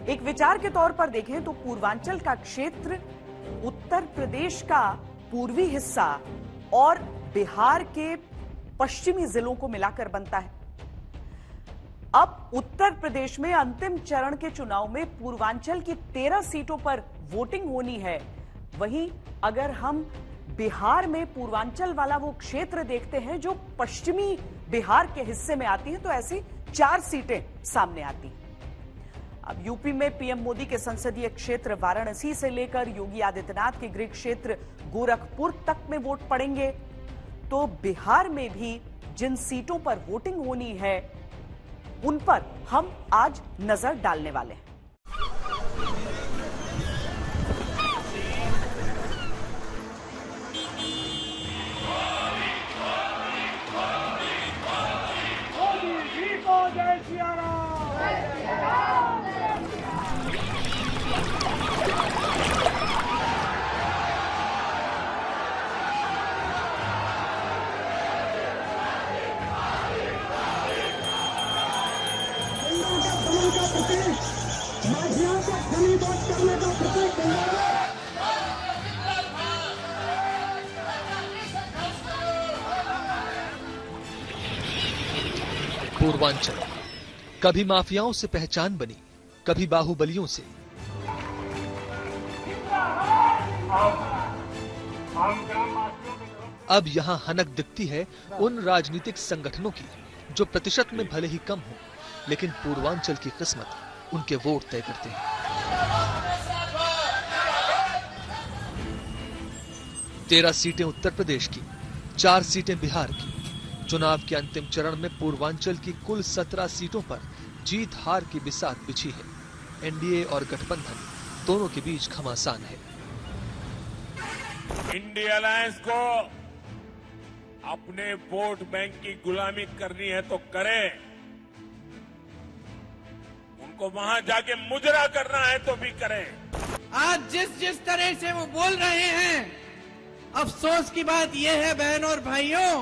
एक विचार के तौर पर देखें तो पूर्वांचल का क्षेत्र उत्तर प्रदेश का पूर्वी हिस्सा और बिहार के पश्चिमी जिलों को मिलाकर बनता है। अब उत्तर प्रदेश में अंतिम चरण के चुनाव में पूर्वांचल की 13 सीटों पर वोटिंग होनी है। वहीं अगर हम बिहार में पूर्वांचल वाला वो क्षेत्र देखते हैं जो पश्चिमी बिहार के हिस्से में आती है, तो ऐसी 4 सीटें सामने आती हैं। अब यूपी में पीएम मोदी के संसदीय क्षेत्र वाराणसी से लेकर योगी आदित्यनाथ के गृह क्षेत्र गोरखपुर तक में वोट पड़ेंगे। तो बिहार में भी जिन सीटों पर वोटिंग होनी है उन पर हम आज नजर डालने वाले हैं। पूर्वांचल कभी माफियाओं से पहचान बनी, कभी बाहुबलियों से। अब यहां हनक दिखती है उन राजनीतिक संगठनों की जो प्रतिशत में भले ही कम हो, लेकिन पूर्वांचल की किस्मत उनके वोट तय करते हैं। 13 सीटें उत्तर प्रदेश की, 4 सीटें बिहार की। चुनाव के अंतिम चरण में पूर्वांचल की कुल 17 सीटों पर जीत हार की बिसात बिछी है। एनडीए और गठबंधन दोनों के बीच घमासान है। इंडिया अलायंस को अपने वोट बैंक की गुलामी करनी है तो करे, उनको वहां जाके मुजरा करना है तो भी करें। आज जिस तरह से वो बोल रहे हैं, अफसोस की बात यह है बहनों और भाइयों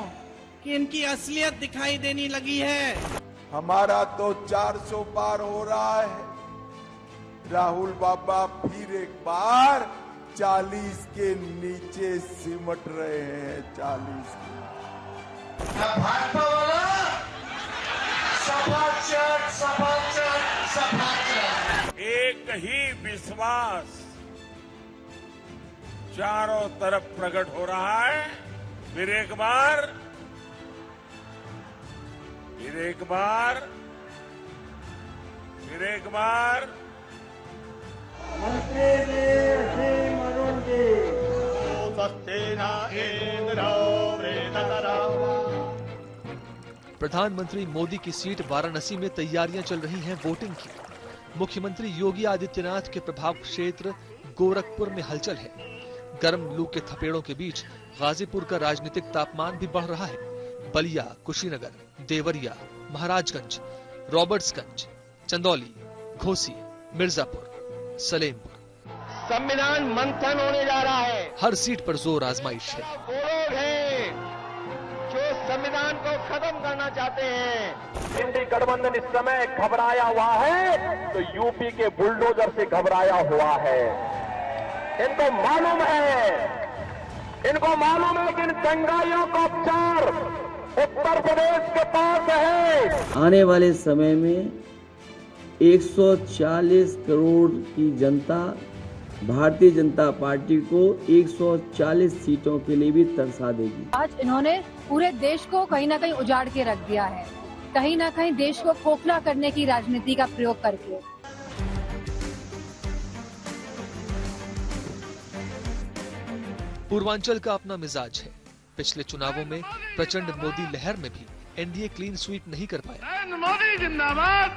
कि इनकी असलियत दिखाई देने लगी है। हमारा तो 400 पार हो रहा है। राहुल बाबा फिर एक बार 40 के नीचे सिमट रहे हैं। 40 भाजपा वाला सफाचट। एक ही विश्वास चारों तरफ प्रकट हो रहा है। फिर एक बार प्रधानमंत्री मोदी की सीट वाराणसी में तैयारियां चल रही हैं वोटिंग की। मुख्यमंत्री योगी आदित्यनाथ के प्रभाव क्षेत्र गोरखपुर में हलचल है। गर्म लू के थपेड़ों के बीच गाजीपुर का राजनीतिक तापमान भी बढ़ रहा है। बलिया, कुशीनगर, देवरिया, महाराजगंज, रॉबर्ट्सगंज, चंदौली, घोसी, मिर्जापुर, सलेमपुर। संविधान मंथन होने जा रहा है। हर सीट पर जोर आजमाइश है। वो लोग हैं जो संविधान को खत्म करना चाहते हैं। इंडी गठबंधन इस समय घबराया हुआ है तो यूपी के बुलडोजर से घबराया हुआ है। इनको मालूम है कि इन दंगाइयों का उपचार उत्तर प्रदेश के पास है। आने वाले समय में 140 करोड़ की जनता भारतीय जनता पार्टी को 140 सीटों के लिए भी तरसा देगी। आज इन्होंने पूरे देश को कहीं ना कहीं उजाड़ के रख दिया है, कहीं ना कहीं देश को खोखला करने की राजनीति का प्रयोग करके। पूर्वांचल का अपना मिजाज है। पिछले चुनावों में प्रचंड मोदी लहर में भी एनडीए क्लीन स्वीप नहीं कर पाया। नरेंद्र मोदी जिंदाबाद,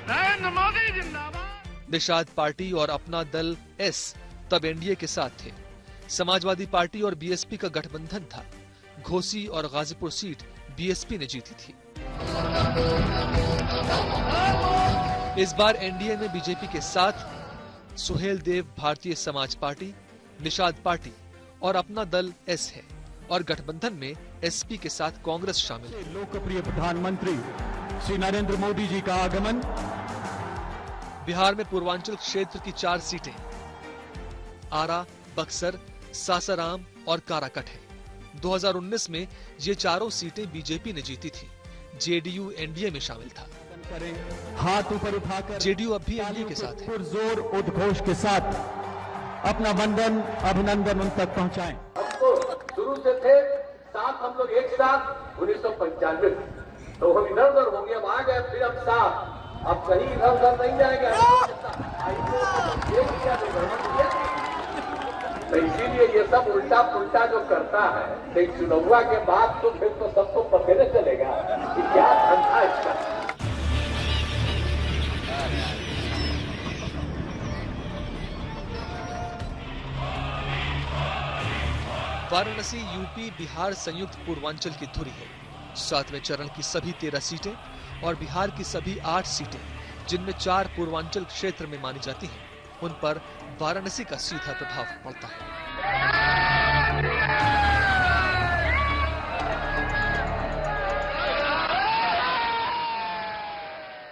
नरेंद्र मोदी जिंदाबाद। निषाद पार्टी और अपना दल एस तब एनडीए के साथ थे। समाजवादी पार्टी और बीएसपी का गठबंधन था। घोसी और गाजीपुर सीट बीएसपी ने जीती थी। इस बार एनडीए में बीजेपी के साथ सुहेल देव भारतीय समाज पार्टी, निषाद पार्टी और अपना दल एस है और गठबंधन में एसपी के साथ कांग्रेस शामिल है। लोकप्रिय प्रधानमंत्री श्री नरेंद्र मोदी जी का आगमन बिहार में पूर्वांचल क्षेत्र की 4 सीटें आरा, बक्सर, सासाराम और काराकट है। 2019 में ये चारों सीटें बीजेपी ने जीती थी। जेडीयू एनडीए में शामिल था। हाथ ऊपर उठाकर जेडीयू अब भी एनडीए के साथ है। जोर उद्घोष के साथ अपना वंदन अभिनंदन उन तक पहुंचाएं। हमको शुरू से थे साथ, हम लोग एक साथ 1995 तो हम इधर उधर हो गए, अब आ गए फिर अब साथ, अब कहीं इधर उधर नहीं जाएगा। तो इसीलिए ये सब उल्टा पुल्टा जो करता है, तो चुनाव के बाद तो फिर तो सबको पकड़े चलेगा कि क्या धंधा इसका। वाराणसी यूपी बिहार संयुक्त पूर्वांचल की धुरी है। 7वें चरण की सभी 13 सीटें और बिहार की सभी 8 सीटें, जिनमें 4 पूर्वांचल क्षेत्र में मानी जाती हैं, उन पर वाराणसी का सीधा प्रभाव पड़ता है।